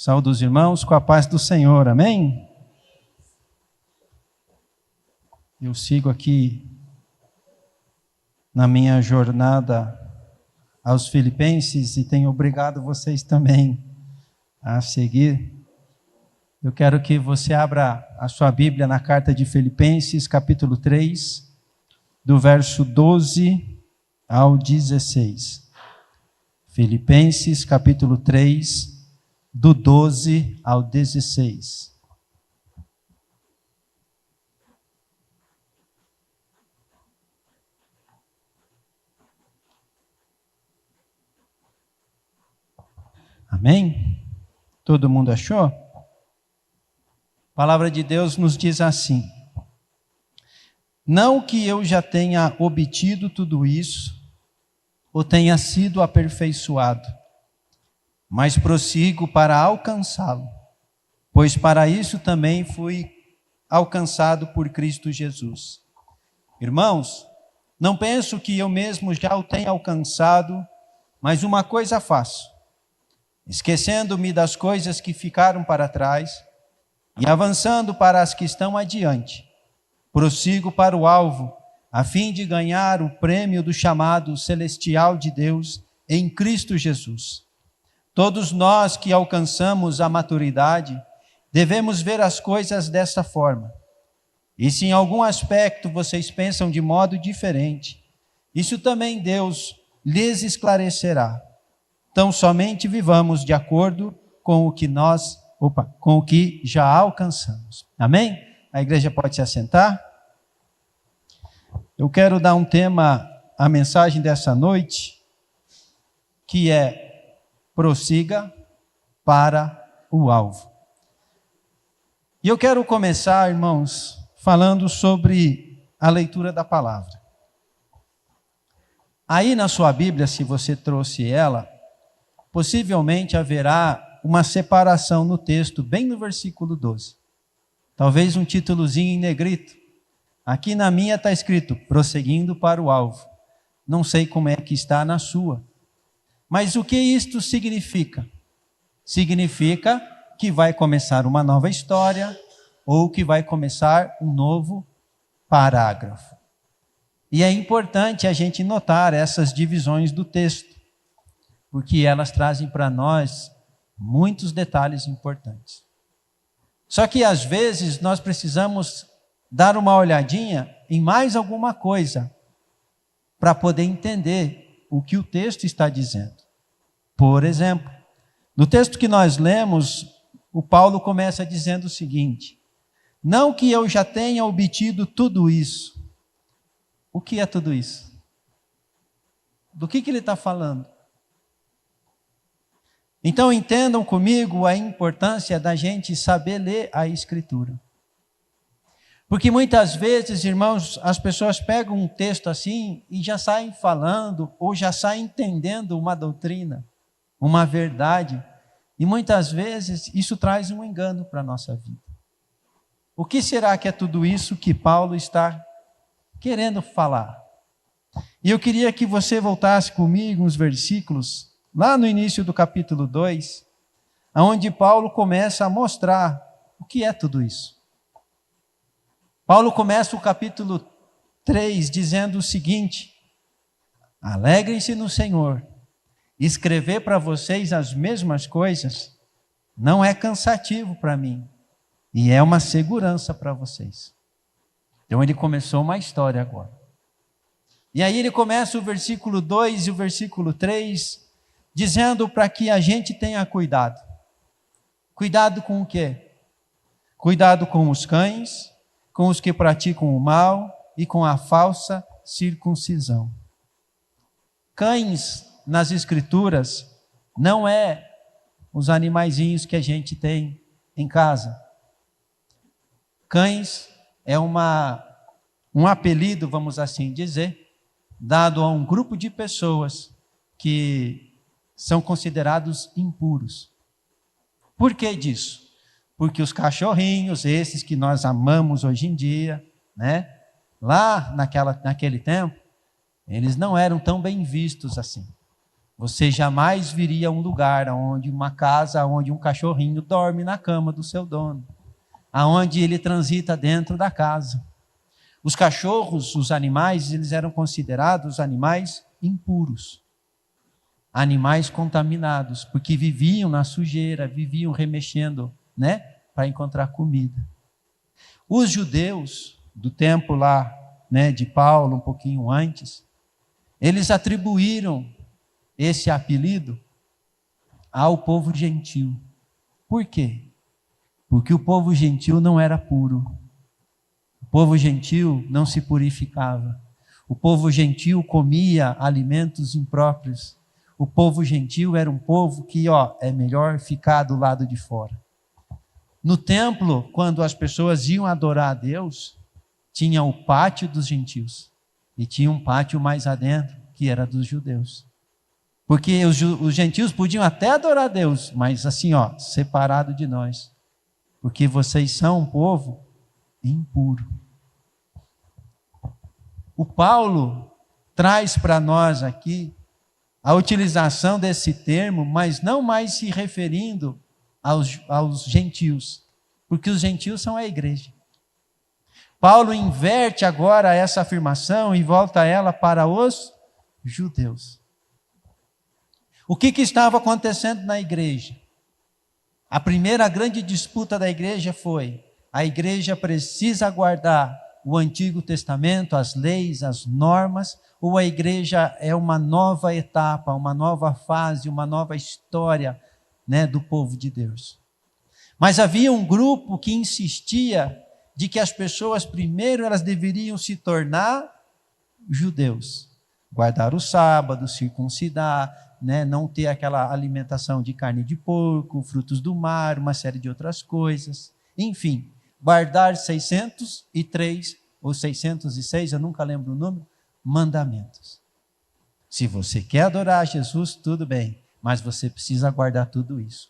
Saúdo os irmãos com a paz do Senhor, amém? Eu sigo aqui na minha jornada aos Filipenses e tenho obrigado vocês também a seguir. Eu quero que você abra a sua Bíblia na carta de Filipenses, capítulo 3, do verso 12 ao 16. Filipenses, capítulo 3, do 12 ao 16. Amém? Todo mundo achou? A palavra de Deus nos diz assim: não que eu já tenha obtido tudo isso, ou tenha sido aperfeiçoado, mas prossigo para alcançá-lo, pois para isso também fui alcançado por Cristo Jesus. Irmãos, não penso que eu mesmo já o tenha alcançado, mas uma coisa faço, esquecendo-me das coisas que ficaram para trás e avançando para as que estão adiante, prossigo para o alvo, a fim de ganhar o prêmio do chamado celestial de Deus em Cristo Jesus. Todos nós que alcançamos a maturidade, devemos ver as coisas desta forma. E se em algum aspecto vocês pensam de modo diferente, isso também Deus lhes esclarecerá. Então somente vivamos de acordo com o que já alcançamos. Amém? A igreja pode se assentar. Eu quero dar um tema à mensagem dessa noite, que é: prossiga para o alvo. E eu quero começar, irmãos, falando sobre a leitura da palavra. Aí na sua Bíblia, se você trouxe ela, possivelmente haverá uma separação no texto, bem no versículo 12. Talvez um títulozinho em negrito. Aqui na minha está escrito, prosseguindo para o alvo. Não sei como é que está na sua. Mas o que isto significa? Significa que vai começar uma nova história ou que vai começar um novo parágrafo. E é importante a gente notar essas divisões do texto, porque elas trazem para nós muitos detalhes importantes. Só que às vezes nós precisamos dar uma olhadinha em mais alguma coisa para poder entender o que o texto está dizendo. Por exemplo, no texto que nós lemos, o Paulo começa dizendo o seguinte: não que eu já tenha obtido tudo isso. O que é tudo isso? Do que ele está falando? Então entendam comigo a importância da gente saber ler a Escritura. Porque muitas vezes, irmãos, as pessoas pegam um texto assim e já saem falando ou já saem entendendo uma doutrina, uma verdade, e muitas vezes isso traz um engano para a nossa vida. O que será que é tudo isso que Paulo está querendo falar? E eu queria que você voltasse comigo uns versículos, lá no início do capítulo 2, onde Paulo começa a mostrar o que é tudo isso. Paulo começa o capítulo 3 dizendo o seguinte: alegrem-se no Senhor. Escrever para vocês as mesmas coisas não é cansativo para mim e é uma segurança para vocês. Então ele começou uma história agora. E aí ele começa o versículo 2 e o versículo 3 dizendo para que a gente tenha cuidado. Cuidado com o quê? Cuidado com os cães, com os que praticam o mal e com a falsa circuncisão. Cães nas Escrituras não é os animaizinhos que a gente tem em casa. Cães é um apelido, vamos assim dizer, dado a um grupo de pessoas que são considerados impuros. Por que disso? Porque os cachorrinhos, esses que nós amamos hoje em dia, né? Lá naquele tempo, eles não eram tão bem vistos assim. Você jamais viria a um lugar onde uma casa, onde um cachorrinho dorme na cama do seu dono, aonde ele transita dentro da casa. Os cachorros, os animais, eles eram considerados animais impuros, animais contaminados, porque viviam na sujeira, viviam remexendo, né, para encontrar comida. Os judeus do tempo lá, né, de Paulo, um pouquinho antes, eles atribuíram esse apelido ao povo gentil. Por quê? Porque o povo gentil não era puro. O povo gentil não se purificava. O povo gentil comia alimentos impróprios. O povo gentil era um povo que, é melhor ficar do lado de fora. No templo, quando as pessoas iam adorar a Deus, tinha o pátio dos gentios e tinha um pátio mais adentro, que era dos judeus. Porque os gentios podiam até adorar a Deus, mas assim, separado de nós. Porque vocês são um povo impuro. O Paulo traz para nós aqui a utilização desse termo, mas não mais se referindo aos gentios, porque os gentios são a igreja. Paulo inverte agora essa afirmação e volta ela para os judeus. O que estava acontecendo na igreja? A primeira grande disputa da igreja foi: a igreja precisa guardar o Antigo Testamento, as leis, as normas, ou a igreja é uma nova etapa, uma nova fase, uma nova história, né, do povo de Deus? Mas havia um grupo que insistia de que as pessoas primeiro elas deveriam se tornar judeus, guardar o sábado, circuncidar, né, não ter aquela alimentação de carne de porco, frutos do mar, uma série de outras coisas. Enfim, guardar 603 ou 606, eu nunca lembro o número, mandamentos. Se você quer adorar Jesus, tudo bem, mas você precisa guardar tudo isso.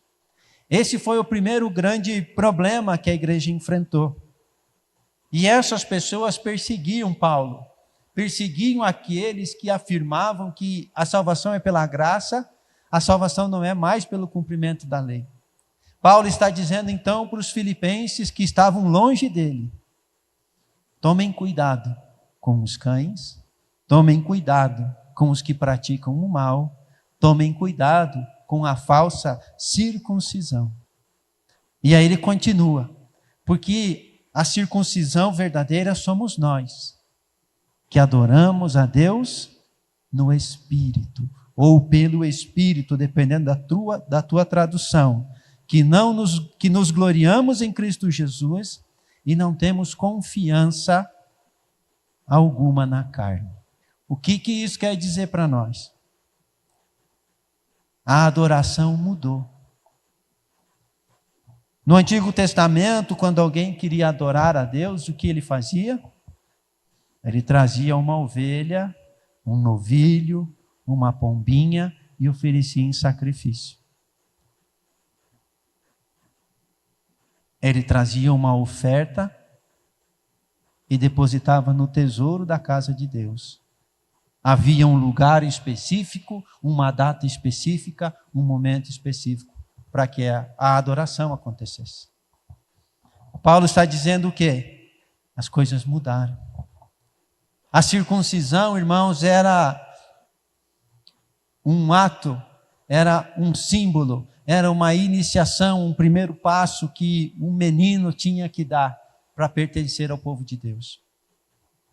Esse foi o primeiro grande problema que a igreja enfrentou. E essas pessoas perseguiam Paulo. Perseguiam aqueles que afirmavam que a salvação é pela graça, a salvação não é mais pelo cumprimento da lei. Paulo está dizendo então para os filipenses que estavam longe dele: tomem cuidado com os cães, tomem cuidado com os que praticam o mal, tomem cuidado com a falsa circuncisão. E aí ele continua: porque a circuncisão verdadeira somos nós, que adoramos a Deus no Espírito, ou pelo Espírito, dependendo da tua tradução, que nos gloriamos em Cristo Jesus e não temos confiança alguma na carne. O que isso quer dizer para nós? A adoração mudou. No Antigo Testamento, quando alguém queria adorar a Deus, o que ele fazia? Ele trazia uma ovelha, um novilho, uma pombinha e oferecia em sacrifício. Ele trazia uma oferta e depositava no tesouro da casa de Deus. Havia um lugar específico, uma data específica, um momento específico para que a adoração acontecesse. Paulo está dizendo o quê? As coisas mudaram. A circuncisão, irmãos, era um ato, era um símbolo, era uma iniciação, um primeiro passo que um menino tinha que dar para pertencer ao povo de Deus.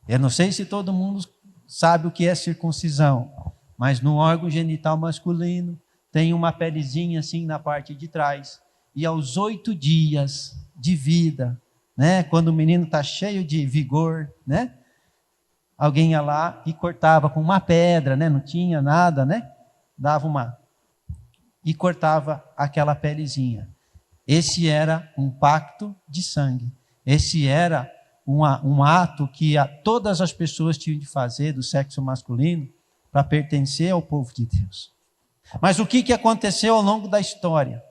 Eu não sei se todo mundo sabe o que é circuncisão, mas no órgão genital masculino tem uma pelezinha assim na parte de trás, e aos 8 dias de vida, né, quando o menino está cheio de vigor, né, alguém ia lá e cortava com uma pedra, né? Não tinha nada, né? Dava e cortava aquela pelezinha. Esse era um pacto de sangue. Esse era um ato que todas as pessoas tinham de fazer do sexo masculino para pertencer ao povo de Deus. Mas o que aconteceu ao longo da história?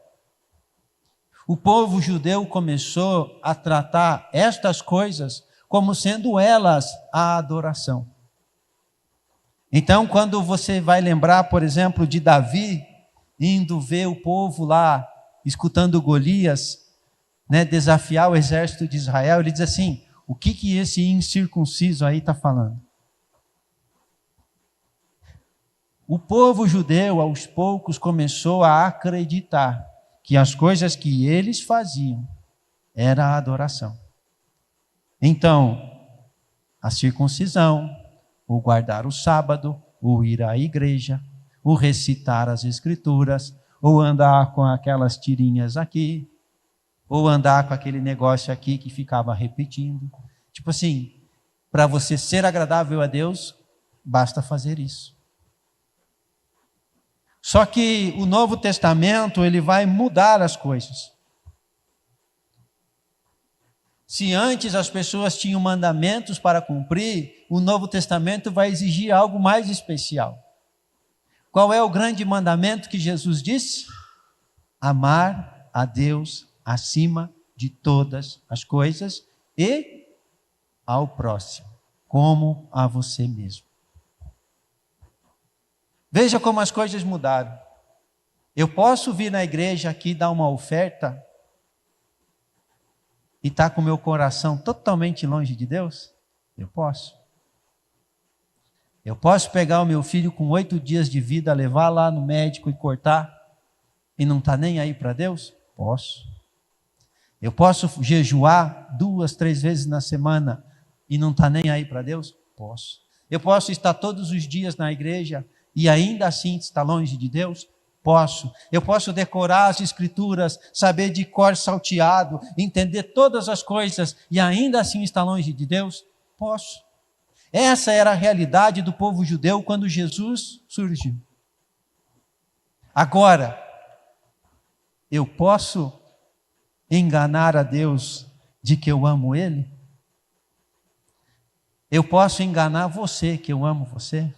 O povo judeu começou a tratar estas coisas como sendo elas a adoração. Então, quando você vai lembrar, por exemplo, de Davi, indo ver o povo lá, escutando Golias, né, desafiar o exército de Israel, ele diz assim, o que esse incircunciso aí está falando? O povo judeu, aos poucos, começou a acreditar que as coisas que eles faziam era a adoração. Então, a circuncisão, o guardar o sábado, o ir à igreja, o recitar as escrituras, ou andar com aquelas tirinhas aqui, ou andar com aquele negócio aqui que ficava repetindo. Tipo assim, para você ser agradável a Deus, basta fazer isso. Só que o Novo Testamento, ele vai mudar as coisas. Se antes as pessoas tinham mandamentos para cumprir, o Novo Testamento vai exigir algo mais especial. Qual é o grande mandamento que Jesus disse? Amar a Deus acima de todas as coisas e ao próximo, como a você mesmo. Veja como as coisas mudaram. Eu posso vir na igreja aqui dar uma oferta e estar com o meu coração totalmente longe de Deus? Eu posso. Eu posso pegar o meu filho com 8 dias de vida, levar lá no médico e cortar e não estar nem aí para Deus? Posso. Eu posso jejuar 2, 3 vezes na semana e não estar nem aí para Deus? Posso. Eu posso estar todos os dias na igreja e ainda assim estar longe de Deus? Posso. Eu posso decorar as escrituras, saber de cor salteado, entender todas as coisas e ainda assim estar longe de Deus? Posso. Essa era a realidade do povo judeu quando Jesus surgiu. Agora, eu posso enganar a Deus de que eu amo Ele? Eu posso enganar você que eu amo você?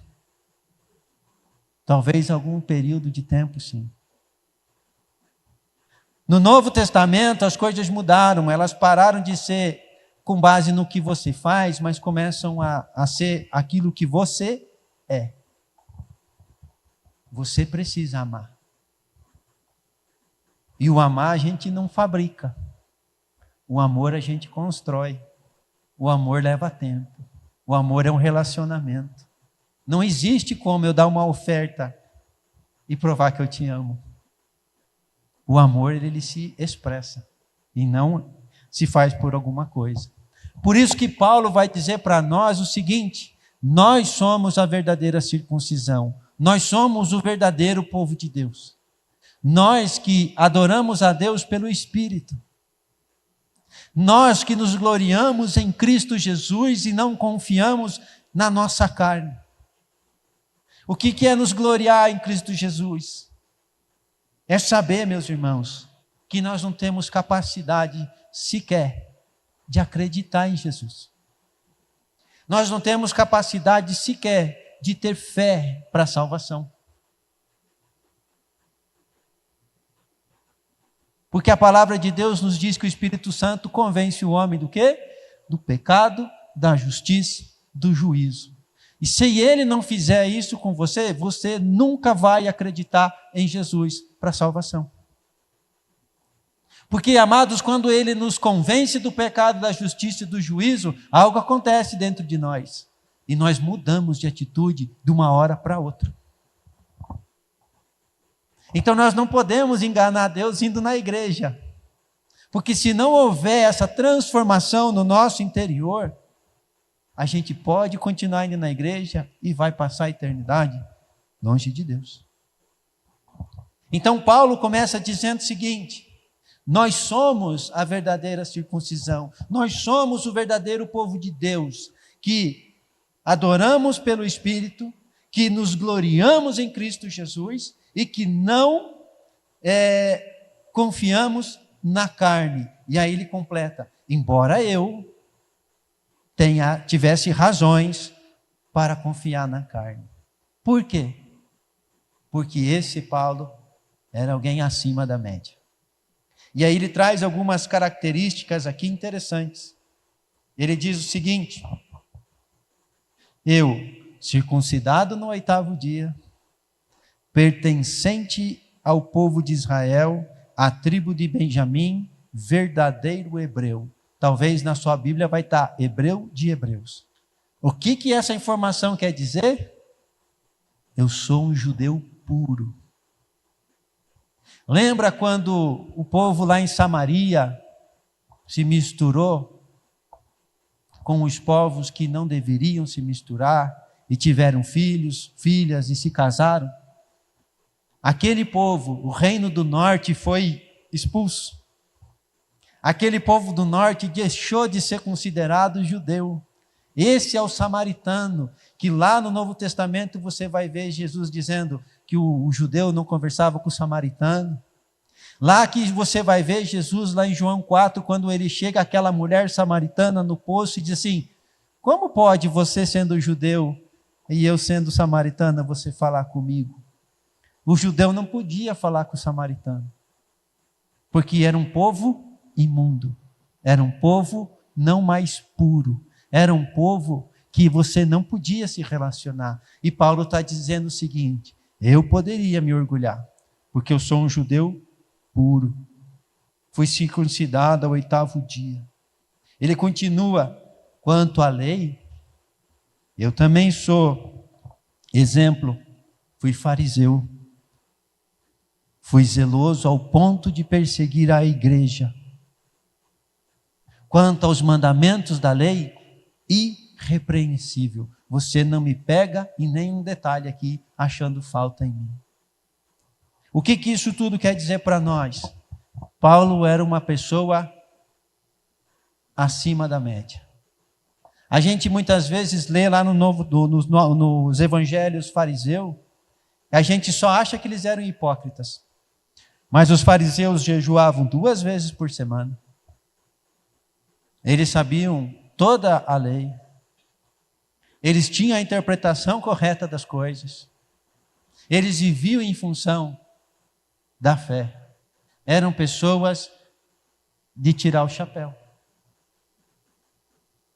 Talvez algum período de tempo, sim. No Novo Testamento as coisas mudaram, elas pararam de ser com base no que você faz, mas começam a ser aquilo que você é. Você precisa amar. E o amar a gente não fabrica. O amor a gente constrói. O amor leva tempo. O amor é um relacionamento. Não existe como eu dar uma oferta e provar que eu te amo. O amor, ele se expressa e não se faz por alguma coisa. Por isso que Paulo vai dizer para nós o seguinte: nós somos a verdadeira circuncisão. Nós somos o verdadeiro povo de Deus. Nós que adoramos a Deus pelo Espírito. Nós que nos gloriamos em Cristo Jesus e não confiamos na nossa carne. O que é nos gloriar em Cristo Jesus? É saber, meus irmãos, que nós não temos capacidade sequer de acreditar em Jesus. Nós não temos capacidade sequer de ter fé para a salvação. Porque a palavra de Deus nos diz que o Espírito Santo convence o homem do quê? Do pecado, da justiça, do juízo. E se ele não fizer isso com você, você nunca vai acreditar em Jesus para a salvação. Porque, amados, quando ele nos convence do pecado, da justiça e do juízo, algo acontece dentro de nós. E nós mudamos de atitude de uma hora para outra. Então nós não podemos enganar Deus indo na igreja. Porque se não houver essa transformação no nosso interior, a gente pode continuar indo na igreja e vai passar a eternidade longe de Deus. Então Paulo começa dizendo o seguinte: nós somos a verdadeira circuncisão, nós somos o verdadeiro povo de Deus, que adoramos pelo Espírito, que nos gloriamos em Cristo Jesus e que não confiamos na carne. E aí ele completa: embora eu tivesse razões para confiar na carne. Por quê? Porque esse Paulo era alguém acima da média. E aí ele traz algumas características aqui interessantes. Ele diz o seguinte: eu circuncidado no 8º dia, pertencente ao povo de Israel, à tribo de Benjamim, verdadeiro hebreu. Talvez na sua Bíblia vai estar hebreu de hebreus. O que essa informação quer dizer? Eu sou um judeu puro. Lembra quando o povo lá em Samaria se misturou com os povos que não deveriam se misturar e tiveram filhos, filhas e se casaram? Aquele povo, o reino do norte, foi expulso. Aquele povo do norte deixou de ser considerado judeu. Esse é o samaritano, que lá no Novo Testamento você vai ver Jesus dizendo que o judeu não conversava com o samaritano. Lá que você vai ver Jesus, lá em João 4, quando ele chega àquela mulher samaritana no poço e diz assim: como pode você sendo judeu e eu sendo samaritana, você falar comigo? O judeu não podia falar com o samaritano, porque era um povo imundo, era um povo não mais puro, era um povo que você não podia se relacionar. E Paulo está dizendo o seguinte: eu poderia me orgulhar, porque eu sou um judeu puro, fui circuncidado ao 8º dia. Ele continua: quanto à lei, eu também sou exemplo, fui fariseu, fui zeloso ao ponto de perseguir a igreja. Quanto aos mandamentos da lei, irrepreensível. Você não me pega em nenhum detalhe aqui achando falta em mim. O que isso tudo quer dizer para nós? Paulo era uma pessoa acima da média. A gente muitas vezes lê lá nos evangelhos fariseu, a gente só acha que eles eram hipócritas. Mas os fariseus jejuavam 2 vezes por semana. Eles sabiam toda a lei. Eles tinham a interpretação correta das coisas. Eles viviam em função da fé. Eram pessoas de tirar o chapéu.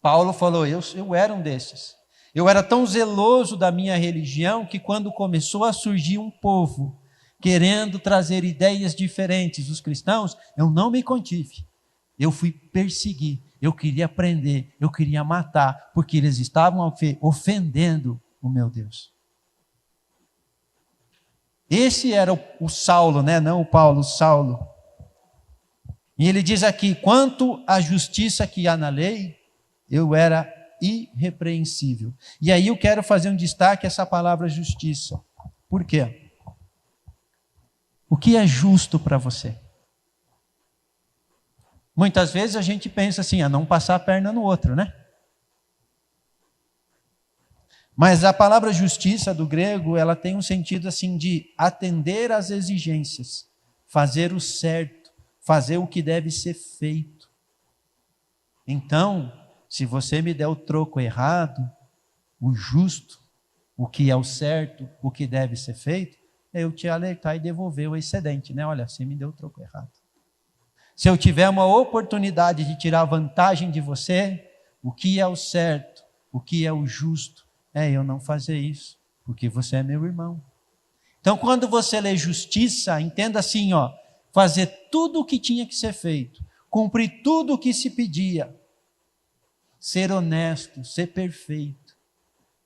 Paulo falou: eu era um desses. Eu era tão zeloso da minha religião que quando começou a surgir um povo querendo trazer ideias diferentes dos cristãos, eu não me contive. Eu fui perseguir, eu queria prender, eu queria matar, porque eles estavam ofendendo o meu Deus. Esse era o Saulo, né? Não o Paulo, o Saulo. E ele diz aqui: quanto à justiça que há na lei, eu era irrepreensível. E aí eu quero fazer um destaque a essa palavra justiça. Por quê? O que é justo para você? Muitas vezes a gente pensa assim, a não passar a perna no outro, né? Mas a palavra justiça do grego, ela tem um sentido assim de atender às exigências, fazer o certo, fazer o que deve ser feito. Então, se você me der o troco errado, o justo, o que é o certo, o que deve ser feito, eu te alertar e devolver o excedente, né? Olha, você me deu o troco errado. Se eu tiver uma oportunidade de tirar vantagem de você, o que é o certo, o que é o justo, é eu não fazer isso, porque você é meu irmão. Então, quando você lê justiça, entenda assim, fazer tudo o que tinha que ser feito, cumprir tudo o que se pedia, ser honesto, ser perfeito.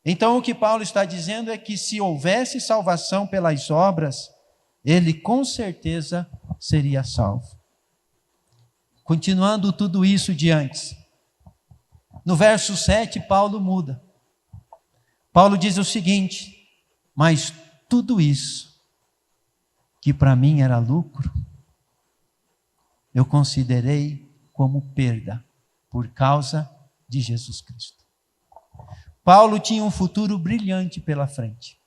Então, o que Paulo está dizendo é que se houvesse salvação pelas obras, ele com certeza seria salvo. Continuando tudo isso de antes. No verso 7, Paulo muda. Paulo diz o seguinte: mas tudo isso, que para mim era lucro, eu considerei como perda, por causa de Jesus Cristo. Paulo tinha um futuro brilhante pela frente.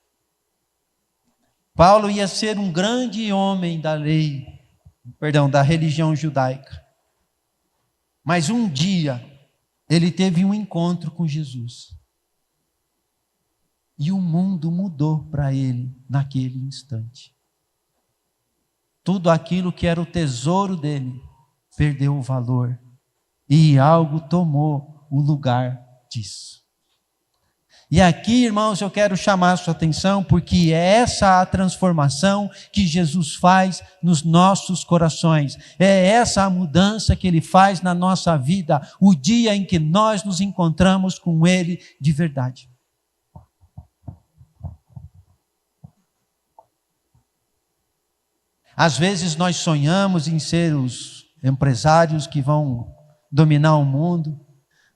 Paulo ia ser um grande homem da da religião judaica. Mas um dia, ele teve um encontro com Jesus. E o mundo mudou para ele naquele instante. Tudo aquilo que era o tesouro dele perdeu o valor. E algo tomou o lugar disso. E aqui, irmãos, eu quero chamar a sua atenção, porque é essa a transformação que Jesus faz nos nossos corações. É essa a mudança que Ele faz na nossa vida, o dia em que nós nos encontramos com Ele de verdade. Às vezes nós sonhamos em ser os empresários que vão dominar o mundo.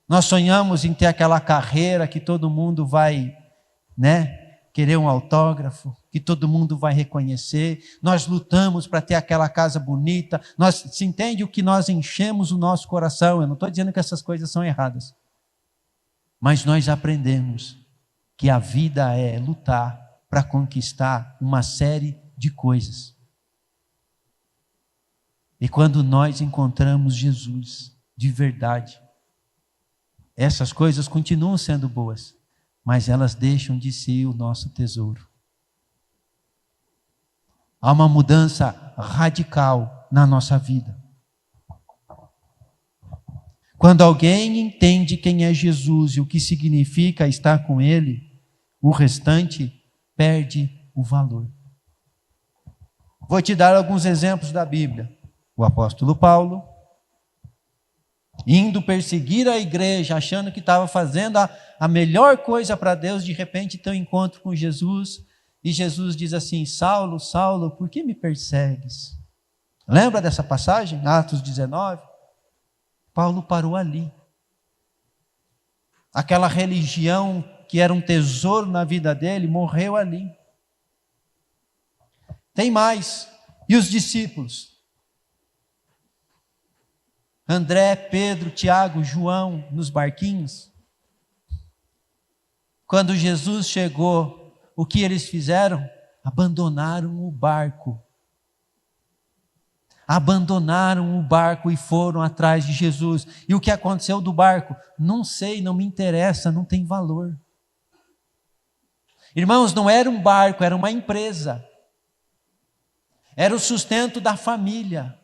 Nós sonhamos em ter aquela carreira que todo mundo vai, querer um autógrafo, que todo mundo vai reconhecer. Nós lutamos para ter aquela casa bonita. Se entende o que nós enchemos o nosso coração? Eu não estou dizendo que essas coisas são erradas. Mas nós aprendemos que a vida é lutar para conquistar uma série de coisas. E quando nós encontramos Jesus de verdade, essas coisas continuam sendo boas, mas elas deixam de ser o nosso tesouro. Há uma mudança radical na nossa vida. Quando alguém entende quem é Jesus e o que significa estar com Ele, o restante perde o valor. Vou te dar alguns exemplos da Bíblia. O apóstolo Paulo, indo perseguir a igreja, achando que estava fazendo a melhor coisa para Deus, de repente tem um encontro com Jesus, e Jesus diz assim: Saulo, Saulo, por que me persegues? Lembra dessa passagem? Atos 19? Paulo parou ali. Aquela religião que era um tesouro na vida dele, morreu ali. Tem mais. E os discípulos? André, Pedro, Tiago, João, nos barquinhos. Quando Jesus chegou, o que eles fizeram? Abandonaram o barco. Abandonaram o barco e foram atrás de Jesus. E o que aconteceu do barco? Não sei, não me interessa, não tem valor. Irmãos, não era um barco, era uma empresa. Era o sustento da família.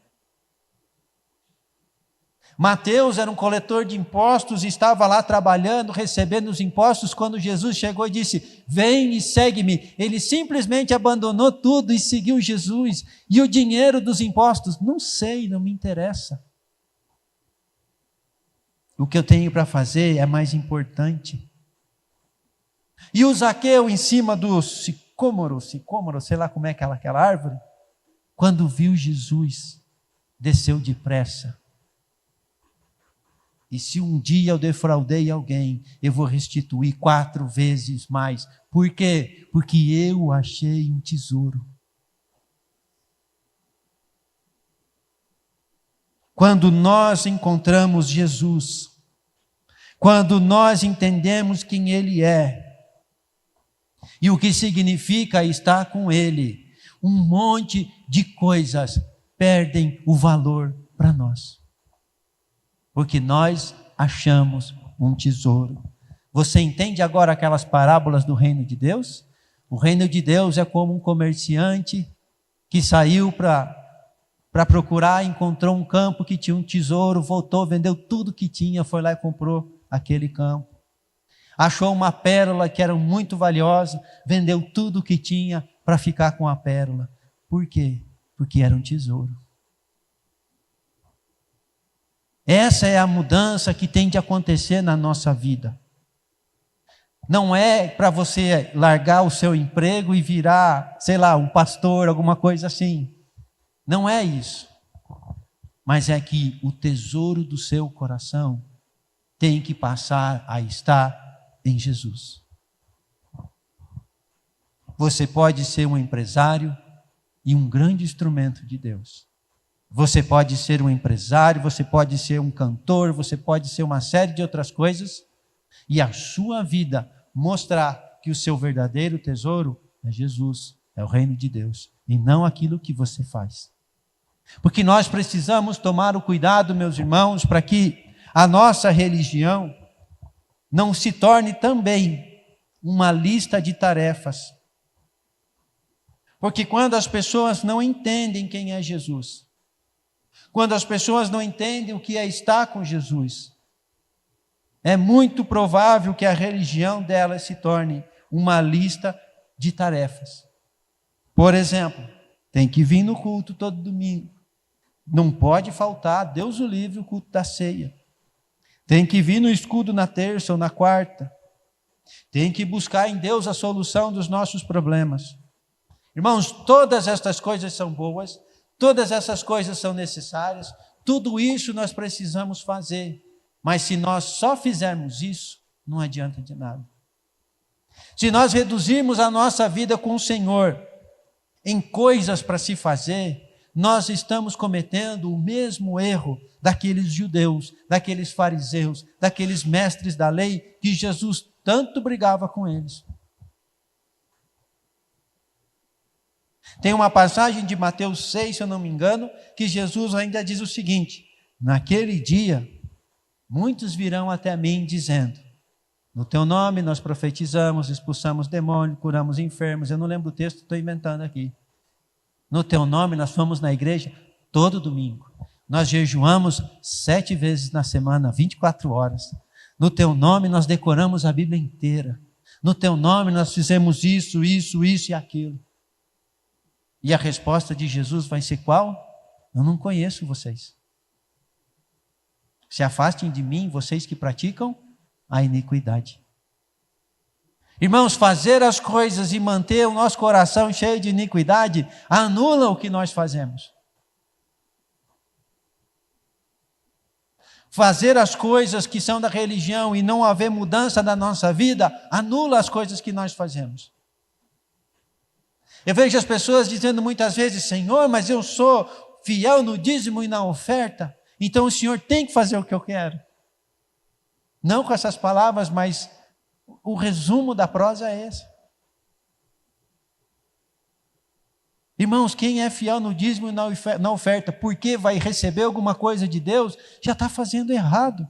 Mateus era um coletor de impostos e estava lá trabalhando, recebendo os impostos, quando Jesus chegou e disse: vem e segue-me. Ele simplesmente abandonou tudo e seguiu Jesus. E o dinheiro dos impostos? Não sei, não me interessa. O que eu tenho para fazer é mais importante. E o Zaqueu em cima do sicômoro, sei lá como é aquela árvore, quando viu Jesus, desceu depressa. E se um dia eu defraudei alguém, eu vou restituir 4 vezes mais. Por quê? Porque eu achei um tesouro. Quando nós encontramos Jesus, quando nós entendemos quem Ele é, e o que significa estar com Ele, um monte de coisas perdem o valor para nós. Porque nós achamos um tesouro. Você entende agora aquelas parábolas do reino de Deus? O reino de Deus é como um comerciante que saiu para procurar, encontrou um campo que tinha um tesouro, voltou, vendeu tudo que tinha, foi lá e comprou aquele campo. Achou uma pérola que era muito valiosa, vendeu tudo que tinha para ficar com a pérola. Por quê? Porque era um tesouro. Essa é a mudança que tem de acontecer na nossa vida. Não é para você largar o seu emprego e virar, sei lá, um pastor, alguma coisa assim. Não é isso. Mas é que o tesouro do seu coração tem que passar a estar em Jesus. Você pode ser um empresário e um grande instrumento de Deus. Você pode ser um empresário, você pode ser um cantor, você pode ser uma série de outras coisas, e a sua vida mostrar que o seu verdadeiro tesouro é Jesus, é o reino de Deus, e não aquilo que você faz. Porque nós precisamos tomar o cuidado, meus irmãos, para que a nossa religião não se torne também uma lista de tarefas. Porque quando as pessoas não entendem quem é Jesus, quando as pessoas não entendem o que é estar com Jesus, é muito provável que a religião dela se torne uma lista de tarefas. Por exemplo, tem que vir no culto todo domingo. Não pode faltar, Deus o livre, o culto da ceia. Tem que vir no escudo na terça ou na quarta. Tem que buscar em Deus a solução dos nossos problemas. Irmãos, todas estas coisas são boas, todas essas coisas são necessárias, tudo isso nós precisamos fazer. Mas se nós só fizermos isso, não adianta de nada. Se nós reduzirmos a nossa vida com o Senhor em coisas para se fazer, nós estamos cometendo o mesmo erro daqueles judeus, daqueles fariseus, daqueles mestres da lei, que Jesus tanto brigava com eles. Tem uma passagem de Mateus 6, se eu não me engano, que Jesus ainda diz o seguinte: naquele dia, muitos virão até mim dizendo, no teu nome nós profetizamos, expulsamos demônios, curamos enfermos. Eu não lembro o texto, estou inventando aqui. No teu nome nós fomos na igreja todo domingo. Nós jejuamos 7 vezes na semana, 24 horas. No teu nome nós decoramos a Bíblia inteira. No teu nome nós fizemos isso, isso, isso e aquilo. E a resposta de Jesus vai ser qual? Eu não conheço vocês. Se afastem de mim, vocês que praticam a iniquidade. Irmãos, fazer as coisas e manter o nosso coração cheio de iniquidade anula o que nós fazemos. Fazer as coisas que são da religião e não haver mudança na nossa vida anula as coisas que nós fazemos. Eu vejo as pessoas dizendo muitas vezes: Senhor, mas eu sou fiel no dízimo e na oferta, então o Senhor tem que fazer o que eu quero. Não com essas palavras, mas o resumo da prosa é esse. Irmãos, quem é fiel no dízimo e na oferta, porque vai receber alguma coisa de Deus, já está fazendo errado.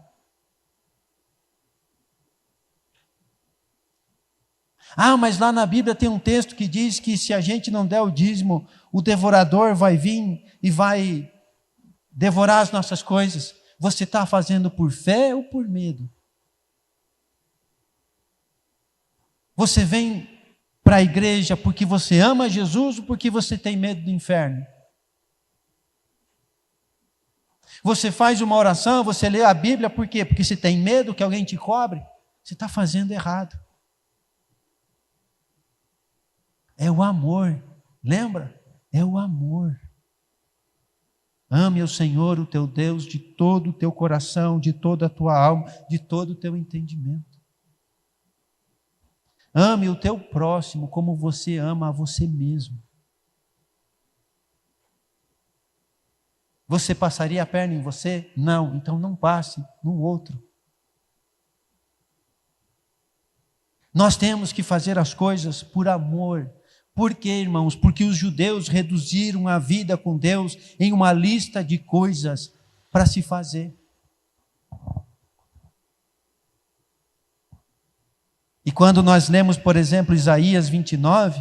Ah, mas lá na Bíblia tem um texto que diz que se a gente não der o dízimo, o devorador vai vir e vai devorar as nossas coisas. Você está fazendo por fé ou por medo? Você vem para a igreja porque você ama Jesus ou porque você tem medo do inferno? Você faz uma oração, você lê a Bíblia, por quê? Porque você tem medo que alguém te cobre? Você está fazendo errado. É o amor, lembra? É o amor. Ame o Senhor, o teu Deus, de todo o teu coração, de toda a tua alma, de todo o teu entendimento. Ame o teu próximo como você ama a você mesmo. Você passaria a perna em você? Não, então não passe no outro. Nós temos que fazer as coisas por amor. Por quê, irmãos? Porque os judeus reduziram a vida com Deus em uma lista de coisas para se fazer. E quando nós lemos, por exemplo, Isaías 29,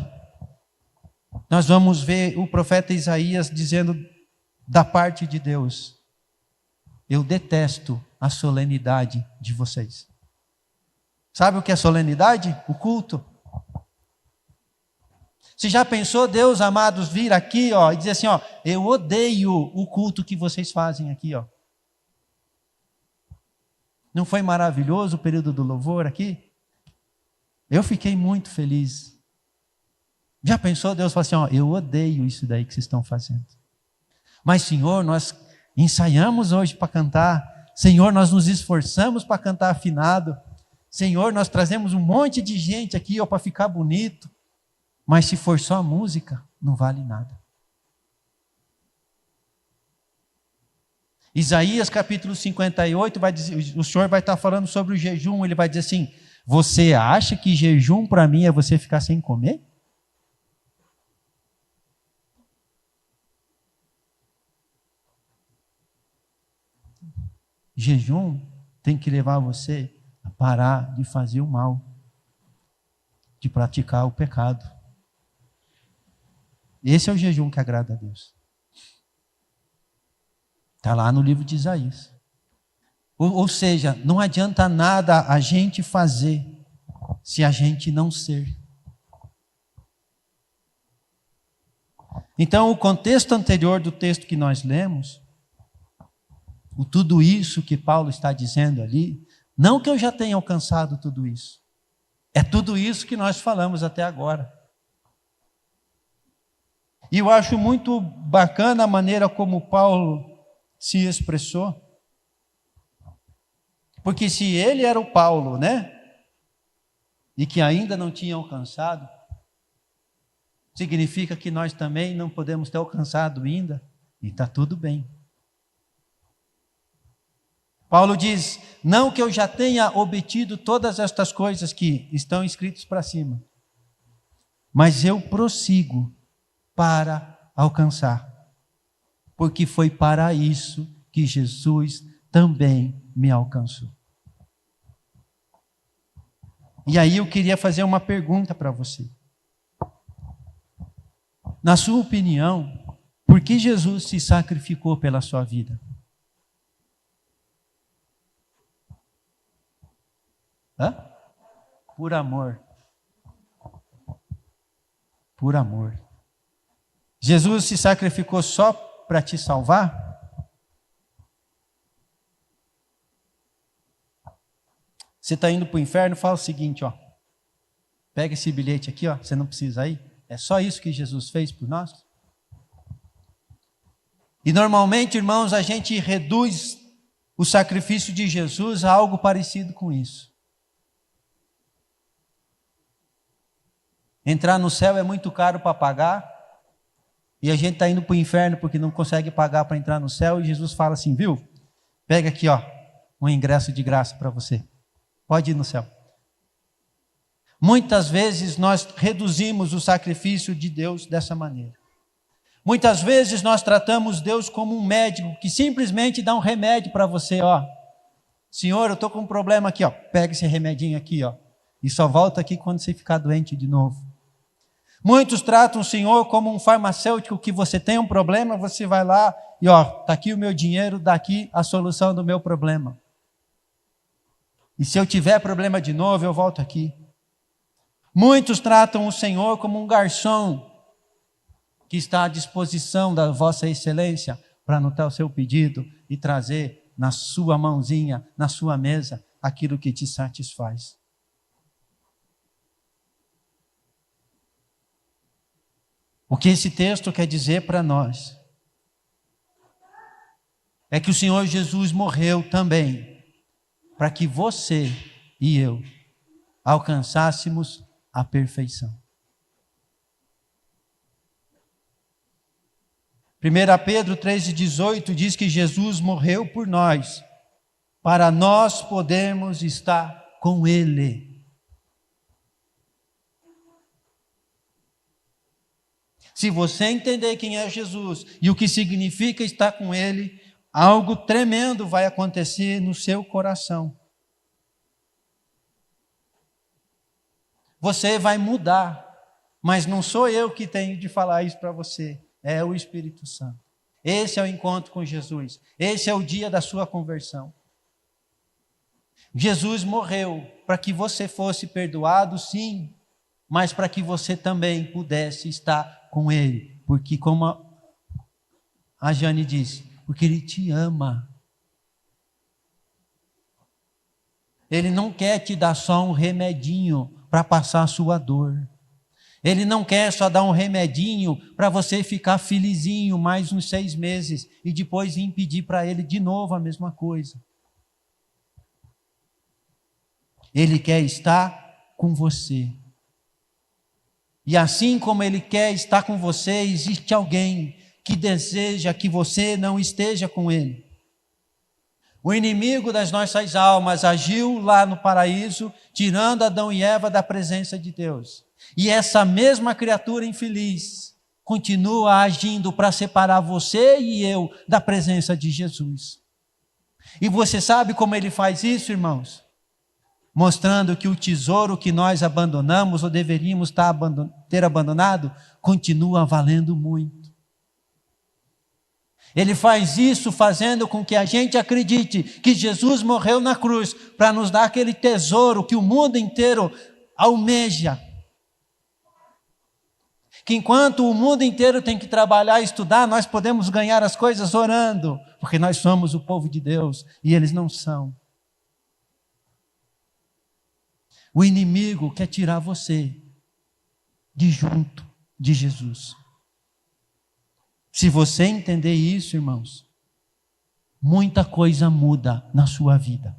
nós vamos ver o profeta Isaías dizendo da parte de Deus: eu detesto a solenidade de vocês. Sabe o que é solenidade? O culto. Você já pensou, Deus, amados, vir aqui e dizer assim, eu odeio o culto que vocês fazem aqui. Não foi maravilhoso o período do louvor aqui? Eu fiquei muito feliz. Já pensou, Deus falou assim, eu odeio isso daí que vocês estão fazendo. Mas, Senhor, nós ensaiamos hoje para cantar. Senhor, nós nos esforçamos para cantar afinado. Senhor, nós trazemos um monte de gente aqui para ficar bonito. Mas se for só a música, não vale nada. Isaías capítulo 58, vai dizer, o Senhor vai estar falando sobre o jejum. Ele vai dizer assim, você acha que jejum para mim é você ficar sem comer? Jejum tem que levar você a parar de fazer o mal, de praticar o pecado. Esse é o jejum que agrada a Deus. Está lá no livro de Isaías. Ou seja, não adianta nada a gente fazer se a gente não ser. Então, o contexto anterior do texto que nós lemos, tudo isso que Paulo está dizendo ali, não que eu já tenha alcançado tudo isso, é tudo isso que nós falamos até agora. E eu acho muito bacana a maneira como Paulo se expressou, porque se ele era o Paulo, né? E que ainda não tinha alcançado, significa que nós também não podemos ter alcançado ainda, e está tudo bem. Paulo diz, não que eu já tenha obtido todas estas coisas que estão escritas para cima, mas eu prossigo para alcançar, porque foi para isso que Jesus também me alcançou. E aí eu queria fazer uma pergunta para você. Na sua opinião, por que Jesus se sacrificou pela sua vida? Por amor. Por amor. Jesus se sacrificou só para te salvar? Você está indo para o inferno, fala o seguinte, ó. Pega esse bilhete aqui, ó. Você não precisa ir. É só isso que Jesus fez por nós? E normalmente, irmãos, a gente reduz o sacrifício de Jesus a algo parecido com isso. Entrar no céu é muito caro para pagar, e a gente está indo para o inferno porque não consegue pagar para entrar no céu, e Jesus fala assim, viu? Pega aqui, ó, um ingresso de graça para você. Pode ir no céu. Muitas vezes nós reduzimos o sacrifício de Deus dessa maneira. Muitas vezes nós tratamos Deus como um médico que simplesmente dá um remédio para você, ó. Senhor, eu estou com um problema aqui, ó. Pega esse remedinho aqui, ó. E só volta aqui quando você ficar doente de novo. Muitos tratam o Senhor como um farmacêutico que você tem um problema, você vai lá e ó, está aqui o meu dinheiro, daqui a solução do meu problema. E se eu tiver problema de novo, eu volto aqui. Muitos tratam o Senhor como um garçom que está à disposição da vossa excelência para anotar o seu pedido e trazer na sua mãozinha, na sua mesa, aquilo que te satisfaz. O que esse texto quer dizer para nós é que o Senhor Jesus morreu também para que você e eu alcançássemos a perfeição. 1 Pedro 3,18 diz que Jesus morreu por nós, para nós podermos estar com Ele. Se você entender quem é Jesus e o que significa estar com Ele, algo tremendo vai acontecer no seu coração. Você vai mudar, mas não sou eu que tenho de falar isso para você, é o Espírito Santo. Esse é o encontro com Jesus, esse é o dia da sua conversão. Jesus morreu para que você fosse perdoado, sim, mas para que você também pudesse estar com Ele, porque como a Jane disse, porque Ele te ama. Ele não quer te dar só um remedinho para passar a sua dor. Ele não quer só dar um remedinho para você ficar felizinho mais uns 6 meses e depois ir pedir para Ele de novo a mesma coisa. Ele quer estar com você. E assim como Ele quer estar com você, existe alguém que deseja que você não esteja com Ele. O inimigo das nossas almas agiu lá no paraíso, tirando Adão e Eva da presença de Deus. E essa mesma criatura infeliz continua agindo para separar você e eu da presença de Jesus. E você sabe como ele faz isso, irmãos? Mostrando que o tesouro que nós abandonamos ou deveríamos ter abandonado, continua valendo muito. Ele faz isso fazendo com que a gente acredite que Jesus morreu na cruz para nos dar aquele tesouro que o mundo inteiro almeja. Que enquanto o mundo inteiro tem que trabalhar e estudar, nós podemos ganhar as coisas orando, porque nós somos o povo de Deus e eles não são. O inimigo quer tirar você de junto de Jesus. Se você entender isso, irmãos, muita coisa muda na sua vida.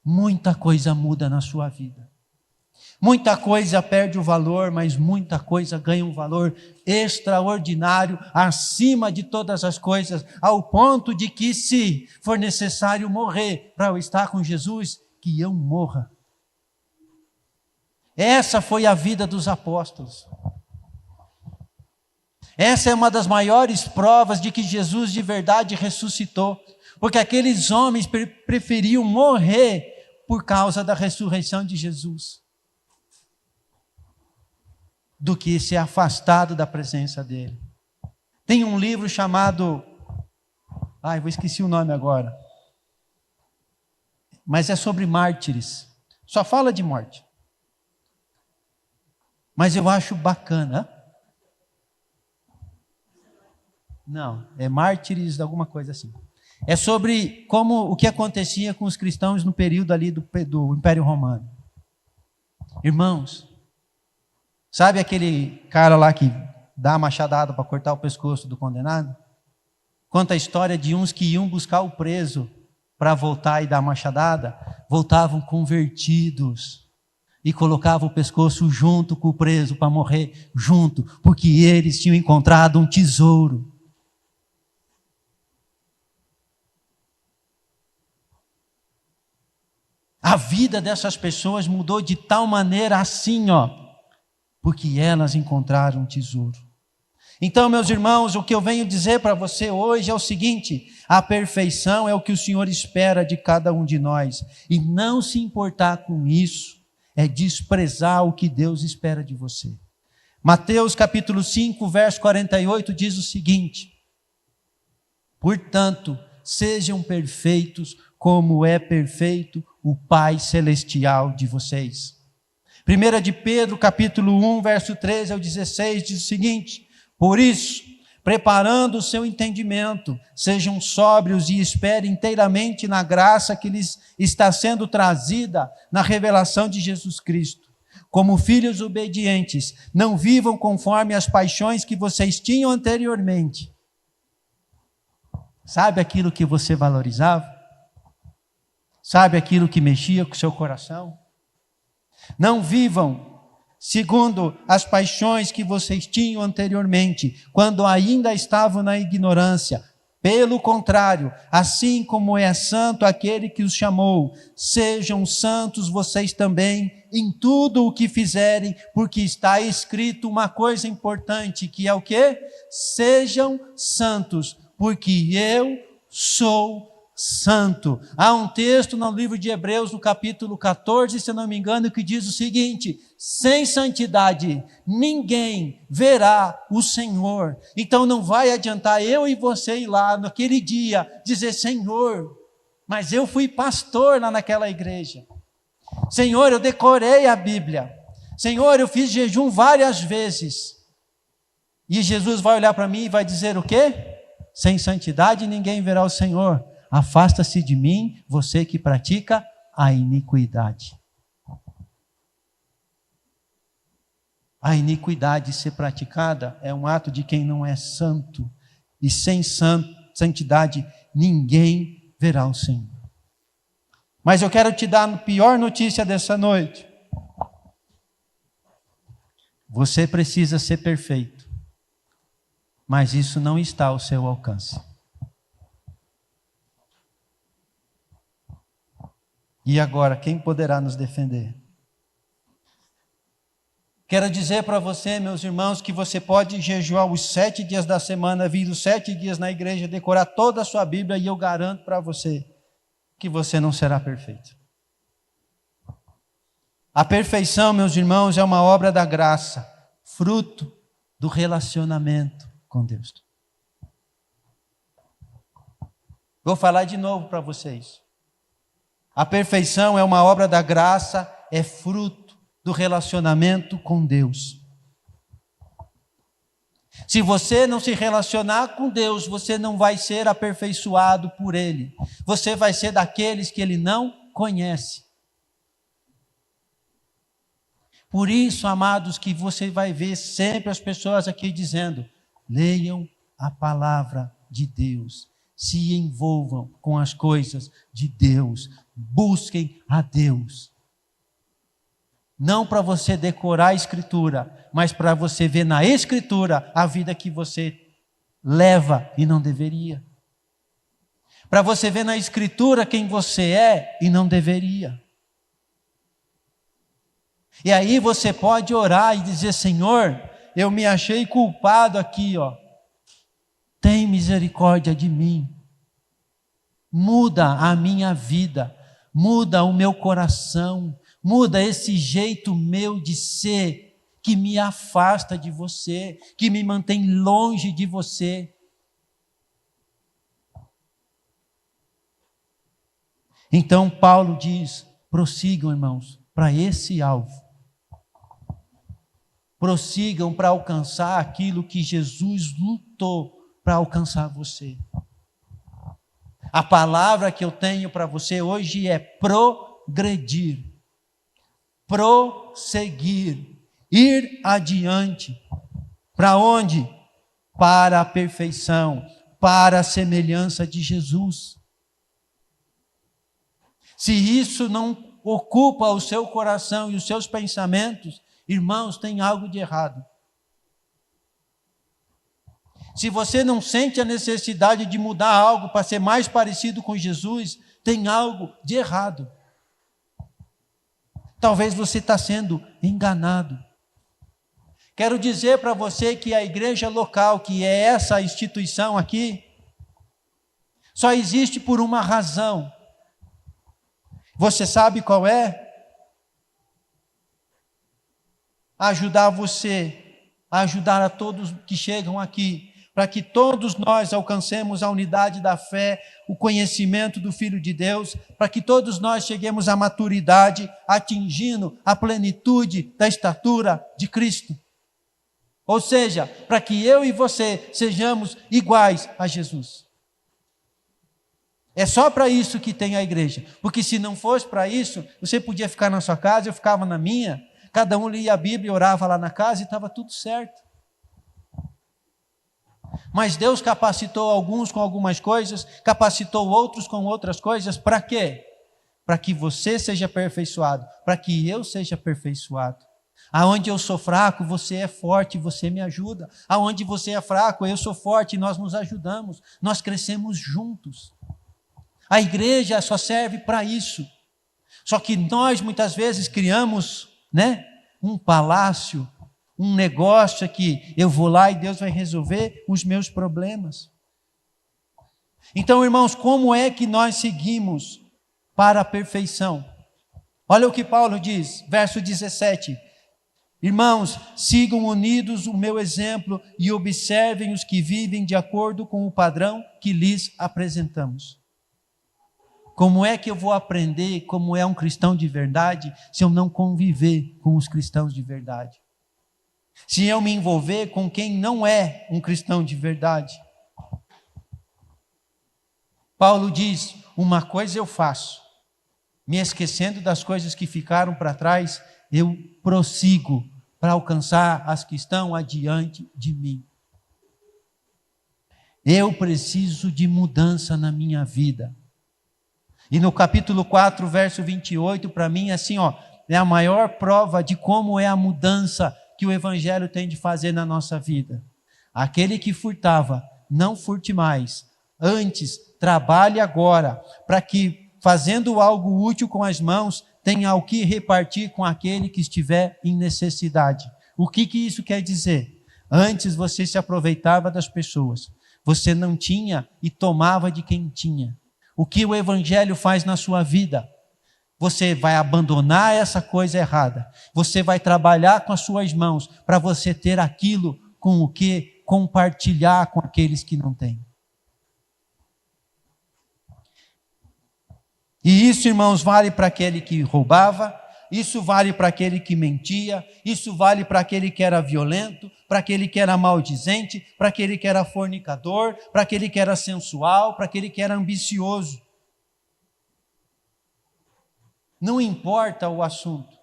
Muita coisa muda na sua vida. Muita coisa perde o valor, mas muita coisa ganha um valor extraordinário, acima de todas as coisas, ao ponto de que, se for necessário morrer para eu estar com Jesus, que eu morra. Essa foi a vida dos apóstolos. Essa é uma das maiores provas de que Jesus de verdade ressuscitou, porque aqueles homens preferiam morrer por causa da ressurreição de Jesus, do que ser afastado da presença dele. Tem um livro chamado, esqueci o nome agora, mas é sobre mártires, só fala de morte, mas eu acho bacana. Não, é mártires, alguma coisa assim. É sobre o que acontecia com os cristãos no período ali do Império Romano. Irmãos, sabe aquele cara lá que dá a machadada para cortar o pescoço do condenado? Conta a história de uns que iam buscar o preso para voltar e dar a machadada, voltavam convertidos e colocavam o pescoço junto com o preso para morrer junto, porque eles tinham encontrado um tesouro. A vida dessas pessoas mudou de tal maneira assim, porque elas encontraram um tesouro. Então, meus irmãos, o que eu venho dizer para você hoje é o seguinte: a perfeição é o que o Senhor espera de cada um de nós, e não se importar com isso é desprezar o que Deus espera de você. Mateus capítulo 5, verso 48 diz o seguinte: portanto, sejam perfeitos como é perfeito o Pai Celestial de vocês. 1 de Pedro, capítulo 1, verso 13 ao 16, diz o seguinte: por isso, preparando o seu entendimento, sejam sóbrios e esperem inteiramente na graça que lhes está sendo trazida na revelação de Jesus Cristo. Como filhos obedientes, não vivam conforme as paixões que vocês tinham anteriormente. Sabe aquilo que você valorizava? Sabe aquilo que mexia com o seu coração? Não vivam segundo as paixões que vocês tinham anteriormente, quando ainda estavam na ignorância. Pelo contrário, assim como é santo aquele que os chamou, sejam santos vocês também em tudo o que fizerem, porque está escrito uma coisa importante, que é o quê? Sejam santos, porque eu sou santo. Há um texto no livro de Hebreus, no capítulo 14, se não me engano, que diz o seguinte: sem santidade ninguém verá o Senhor. Então não vai adiantar eu e você ir lá naquele dia dizer: Senhor, mas eu fui pastor lá naquela igreja. Senhor, eu decorei a Bíblia. Senhor, eu fiz jejum várias vezes. E Jesus vai olhar para mim e vai dizer o quê? Sem santidade ninguém verá o Senhor. Afasta-se de mim, você que pratica a iniquidade. A iniquidade ser praticada é um ato de quem não é santo. E sem santidade ninguém verá o Senhor. Mas eu quero te dar a pior notícia dessa noite. Você precisa ser perfeito, mas isso não está ao seu alcance. E agora, quem poderá nos defender? Quero dizer para você, meus irmãos, que você pode jejuar os 7 dias da semana, vir os 7 dias na igreja, decorar toda a sua Bíblia, e eu garanto para você que você não será perfeito. A perfeição, meus irmãos, é uma obra da graça, fruto do relacionamento com Deus. Vou falar de novo para vocês. A perfeição é uma obra da graça, é fruto do relacionamento com Deus. Se você não se relacionar com Deus, você não vai ser aperfeiçoado por Ele. Você vai ser daqueles que Ele não conhece. Por isso, amados, que você vai ver sempre as pessoas aqui dizendo: leiam a palavra de Deus, se envolvam com as coisas de Deus, busquem a Deus. Não para você decorar a Escritura, mas para você ver na Escritura a vida que você leva e não deveria. Para você ver na Escritura quem você é e não deveria. E aí você pode orar e dizer: Senhor, eu me achei culpado aqui, ó. Tem misericórdia de mim. Muda a minha vida, muda o meu coração, muda esse jeito meu de ser, que me afasta de você, que me mantém longe de você. Então Paulo diz: prossigam, irmãos, para esse alvo. Prossigam para alcançar aquilo que Jesus lutou para alcançar você. A palavra que eu tenho para você hoje é progredir, prosseguir, ir adiante. Para onde? Para a perfeição, para a semelhança de Jesus. Se isso não ocupa o seu coração e os seus pensamentos, irmãos, tem algo de errado. Se você não sente a necessidade de mudar algo para ser mais parecido com Jesus, tem algo de errado. Talvez você está sendo enganado. Quero dizer para você que a igreja local, que é essa instituição aqui, só existe por uma razão. Você sabe qual é? Ajudar você, ajudar a todos que chegam aqui, para que todos nós alcancemos a unidade da fé, o conhecimento do Filho de Deus, para que todos nós cheguemos à maturidade, atingindo a plenitude da estatura de Cristo. Ou seja, para que eu e você sejamos iguais a Jesus. É só para isso que tem a igreja, porque se não fosse para isso, você podia ficar na sua casa, eu ficava na minha, cada um lia a Bíblia e orava lá na casa e estava tudo certo. Mas Deus capacitou alguns com algumas coisas, capacitou outros com outras coisas, para quê? Para que você seja aperfeiçoado, para que eu seja aperfeiçoado. Aonde eu sou fraco, você é forte, você me ajuda. Aonde você é fraco, eu sou forte, nós nos ajudamos, nós crescemos juntos. A igreja só serve para isso. Só que nós muitas vezes criamos, um palácio, um negócio que eu vou lá e Deus vai resolver os meus problemas. Então, irmãos, como é que nós seguimos para a perfeição? Olha o que Paulo diz, verso 17. Irmãos, sigam unidos o meu exemplo e observem os que vivem de acordo com o padrão que lhes apresentamos. Como é que eu vou aprender como é um cristão de verdade se eu não conviver com os cristãos de verdade? Se eu me envolver com quem não é um cristão de verdade? Paulo diz: uma coisa eu faço, me esquecendo das coisas que ficaram para trás, eu prossigo para alcançar as que estão adiante de mim. Eu preciso de mudança na minha vida. E no capítulo 4, verso 28, para mim, assim, é a maior prova de como é a mudança que o Evangelho tem de fazer na nossa vida. Aquele que furtava, não furte mais. Antes, trabalhe agora, para que, fazendo algo útil com as mãos, tenha o que repartir com aquele que estiver em necessidade. O que isso quer dizer? Antes você se aproveitava das pessoas. Você não tinha e tomava de quem tinha. O que o Evangelho faz na sua vida? Você vai abandonar essa coisa errada. Você vai trabalhar com as suas mãos para você ter aquilo com o que compartilhar com aqueles que não têm. E isso, irmãos, vale para aquele que roubava, isso vale para aquele que mentia, isso vale para aquele que era violento, para aquele que era maldizente, para aquele que era fornicador, para aquele que era sensual, para aquele que era ambicioso. Não importa o assunto.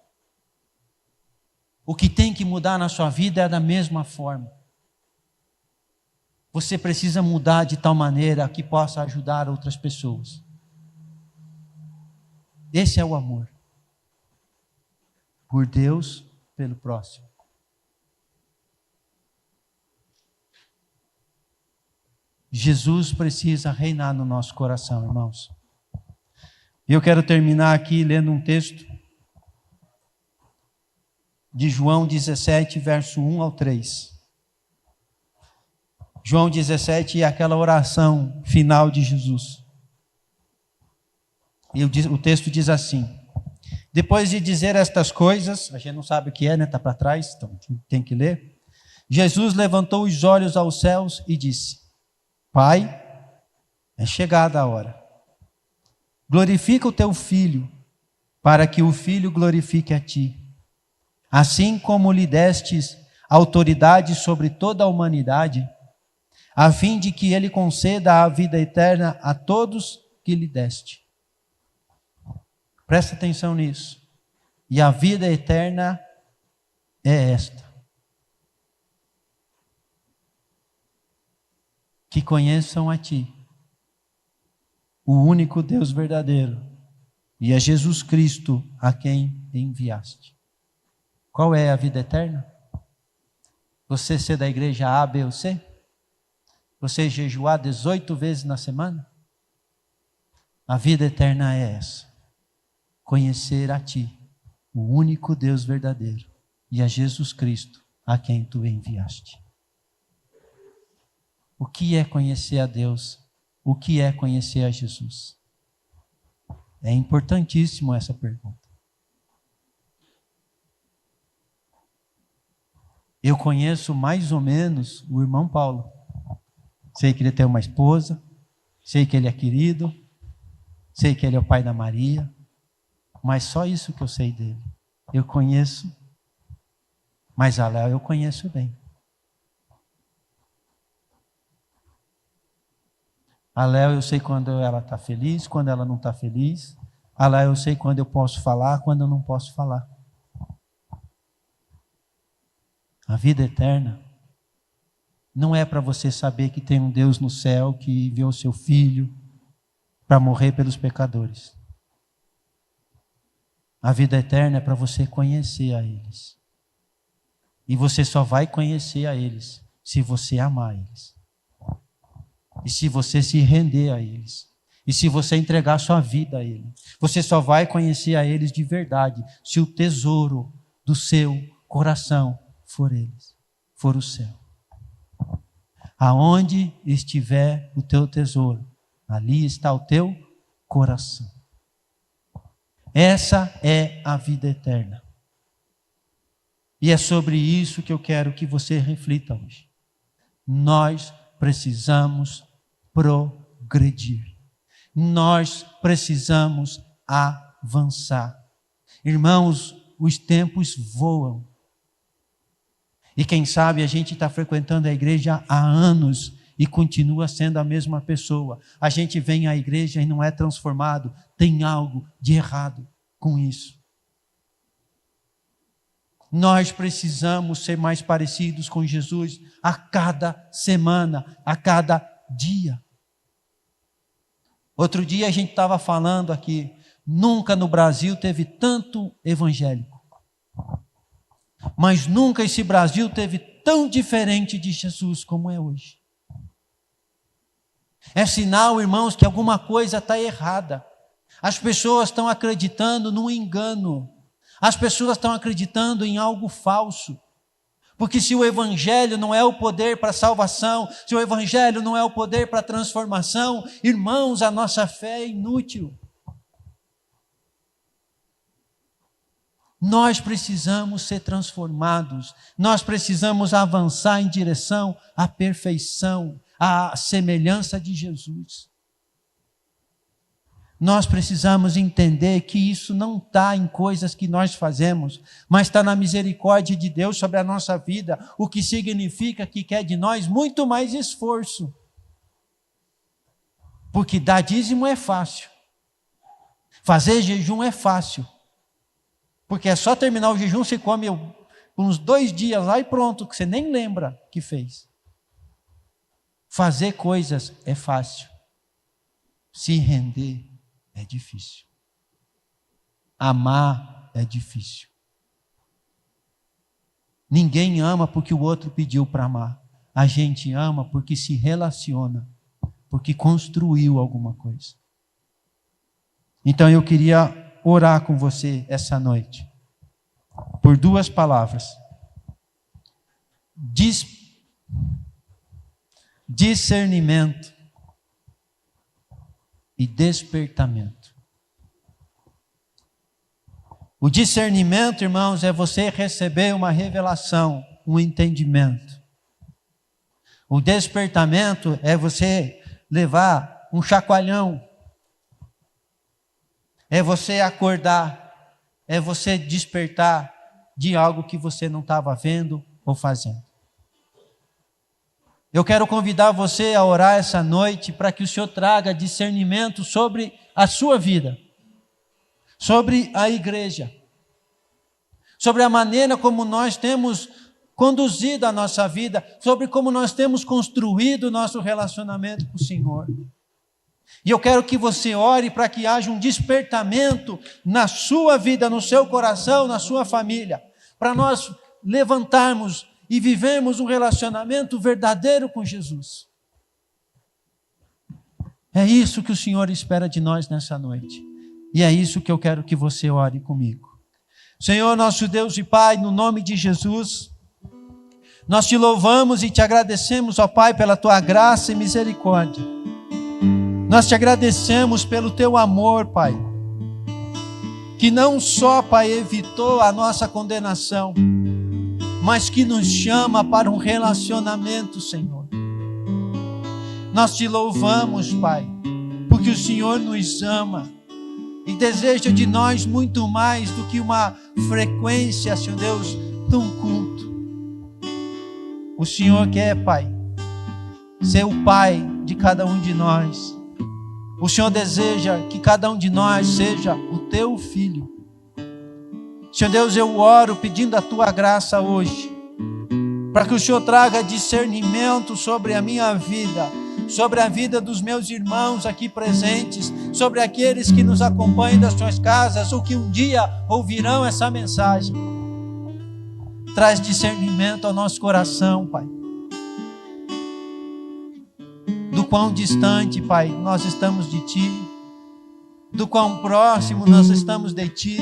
O que tem que mudar na sua vida é da mesma forma. Você precisa mudar de tal maneira que possa ajudar outras pessoas. Esse é o amor. Por Deus, pelo próximo. Jesus precisa reinar no nosso coração, irmãos. E eu quero terminar aqui lendo um texto de João 17, verso 1 ao 3. João 17 é aquela oração final de Jesus. E o texto diz assim: depois de dizer estas coisas, a gente não sabe o que é, né? Está para trás, então tem que ler. Jesus levantou os olhos aos céus e disse: Pai, é chegada a hora. Glorifica o teu Filho, para que o Filho glorifique a ti. Assim como lhe destes autoridade sobre toda a humanidade, a fim de que ele conceda a vida eterna a todos que lhe deste. Presta atenção nisso. E a vida eterna é esta: que conheçam a ti, o único Deus verdadeiro, e a Jesus Cristo a quem enviaste. Qual é a vida eterna? Você ser da igreja A, B ou C? Você jejuar 18 vezes na semana? A vida eterna é essa: conhecer a ti, o único Deus verdadeiro, e a Jesus Cristo a quem tu enviaste. O que é conhecer a Deus? O que é conhecer a Jesus? É importantíssimo essa pergunta. Eu conheço mais ou menos o irmão Paulo. Sei que ele tem uma esposa, sei que ele é querido, sei que ele é o pai da Maria, mas só isso que eu sei dele. Eu conheço, mas a Léo eu conheço bem. A Léo eu sei quando ela está feliz, quando ela não está feliz. A Léo eu sei quando eu posso falar, quando eu não posso falar. A vida eterna não é para você saber que tem um Deus no céu que enviou seu Filho para morrer pelos pecadores. A vida eterna é para você conhecer a eles. E você só vai conhecer a eles se você amar eles. E se você se render a eles. E se você entregar sua vida a eles. Você só vai conhecer a eles de verdade se o tesouro do seu coração for eles, for o céu. Aonde estiver o teu tesouro, ali está o teu coração. Essa é a vida eterna. E é sobre isso que eu quero que você reflita hoje. Nós precisamos progredir. Nós precisamos avançar. Irmãos, os tempos voam. E quem sabe a gente está frequentando a igreja há anos e continua sendo a mesma pessoa. A gente vem à igreja e não é transformado. Tem algo de errado com isso. Nós precisamos ser mais parecidos com Jesus a cada semana, a cada dia. Outro dia a gente estava falando aqui, nunca no Brasil teve tanto evangélico. Mas nunca esse Brasil teve tão diferente de Jesus como é hoje. É sinal, irmãos, que alguma coisa está errada. As pessoas estão acreditando num engano. As pessoas estão acreditando em algo falso. Porque se o evangelho não é o poder para a salvação, se o evangelho não é o poder para a transformação, irmãos, a nossa fé é inútil. Nós precisamos ser transformados, nós precisamos avançar em direção à perfeição, à semelhança de Jesus. Nós precisamos entender que isso não está em coisas que nós fazemos, mas está na misericórdia de Deus sobre a nossa vida, o que significa que quer de nós muito mais esforço. Porque dar dízimo é fácil. Fazer jejum é fácil. Porque é só terminar o jejum, você come uns 2 dias lá e pronto, que você nem lembra que fez. Fazer coisas é fácil. Se render é difícil. Amar é difícil. Ninguém ama porque o outro pediu para amar. A gente ama porque se relaciona, porque construiu alguma coisa. Então eu queria orar com você essa noite por 2 palavras: discernimento e despertamento. O discernimento, irmãos, é você receber uma revelação, um entendimento. O despertamento é você levar um chacoalhão. É você acordar, é você despertar de algo que você não estava vendo ou fazendo. Eu quero convidar você a orar essa noite para que o Senhor traga discernimento sobre a sua vida, sobre a igreja, sobre a maneira como nós temos conduzido a nossa vida, sobre como nós temos construído o nosso relacionamento com o Senhor. E eu quero que você ore para que haja um despertamento na sua vida, no seu coração, na sua família, para nós levantarmos e vivermos um relacionamento verdadeiro com Jesus. É isso que o Senhor espera de nós nessa noite. E é isso que eu quero que você ore comigo. Senhor, nosso Deus e Pai, no nome de Jesus, nós te louvamos e te agradecemos, ó Pai, pela tua graça e misericórdia. Nós te agradecemos pelo teu amor, Pai, que não só, Pai, evitou a nossa condenação, mas que nos chama para um relacionamento, Senhor. Nós te louvamos, Pai, porque o Senhor nos ama e deseja de nós muito mais do que uma frequência, Senhor Deus, de um culto. O Senhor quer, Pai, ser o Pai de cada um de nós. O Senhor deseja que cada um de nós seja o teu filho. Senhor Deus, eu oro pedindo a tua graça hoje, para que o Senhor traga discernimento sobre a minha vida, sobre a vida dos meus irmãos aqui presentes, sobre aqueles que nos acompanham das suas casas, ou que um dia ouvirão essa mensagem. Traz discernimento ao nosso coração, Pai. Do quão distante, Pai, nós estamos de Ti, do quão próximo nós estamos de Ti.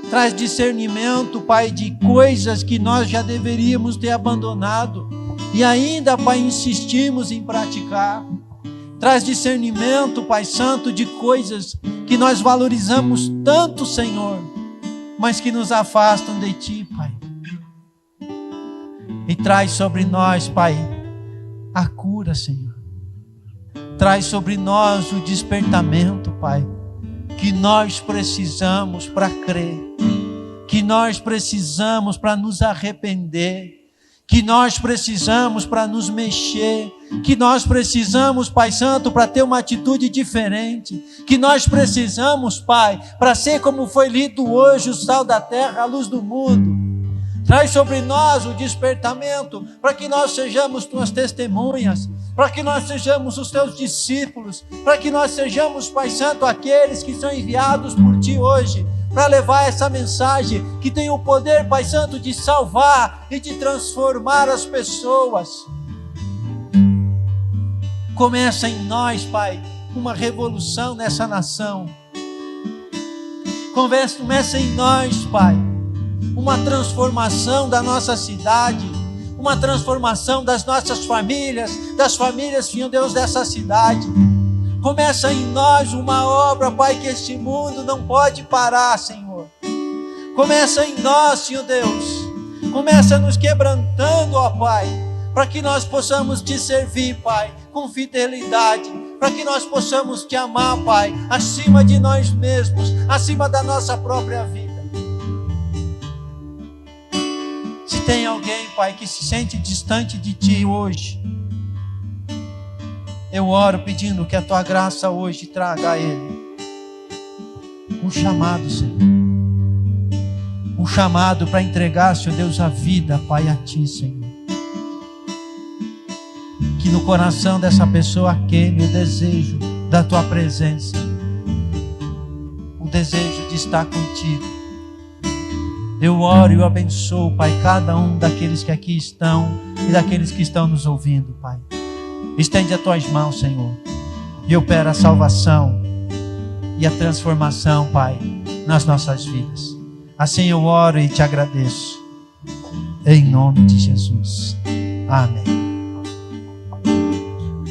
Traz discernimento, Pai, de coisas que nós já deveríamos ter abandonado e ainda, Pai, insistimos em praticar. Traz discernimento, Pai Santo, de coisas que nós valorizamos tanto, Senhor, mas que nos afastam de Ti, Pai. E traz sobre nós, Pai, a cura, Senhor. Traz sobre nós o despertamento, Pai, que nós precisamos para crer, que nós precisamos para nos arrepender, que nós precisamos para nos mexer, que nós precisamos, Pai Santo, para ter uma atitude diferente, que nós precisamos, Pai, para ser como foi lido hoje, o sal da terra, a luz do mundo. Traz sobre nós o despertamento para que nós sejamos tuas testemunhas, para que nós sejamos os teus discípulos, para que nós sejamos, Pai Santo, aqueles que são enviados por Ti hoje, para levar essa mensagem que tem o poder, Pai Santo, de salvar e de transformar as pessoas. Começa em nós, Pai, uma revolução nessa nação. Começa em nós, Pai, uma transformação da nossa cidade, uma transformação das nossas famílias, das famílias, Senhor Deus, dessa cidade. Começa em nós uma obra, Pai, que este mundo não pode parar, Senhor. Começa em nós, Senhor Deus. Começa nos quebrantando, ó Pai, para que nós possamos Te servir, Pai, com fidelidade, para que nós possamos te amar, Pai, acima de nós mesmos, acima da nossa própria vida. Se tem alguém, Pai, que se sente distante de Ti hoje, eu oro pedindo que a Tua graça hoje traga a ele um chamado, Senhor. Um chamado para entregar, Senhor Deus, a vida, Pai, a Ti, Senhor. Que no coração dessa pessoa aquele o desejo da Tua presença, o desejo de estar contigo. Eu oro e eu abençoo, Pai, cada um daqueles que aqui estão e daqueles que estão nos ouvindo, Pai. Estende as Tuas mãos, Senhor, e opera a salvação e a transformação, Pai, nas nossas vidas. Assim eu oro e te agradeço, em nome de Jesus. Amém.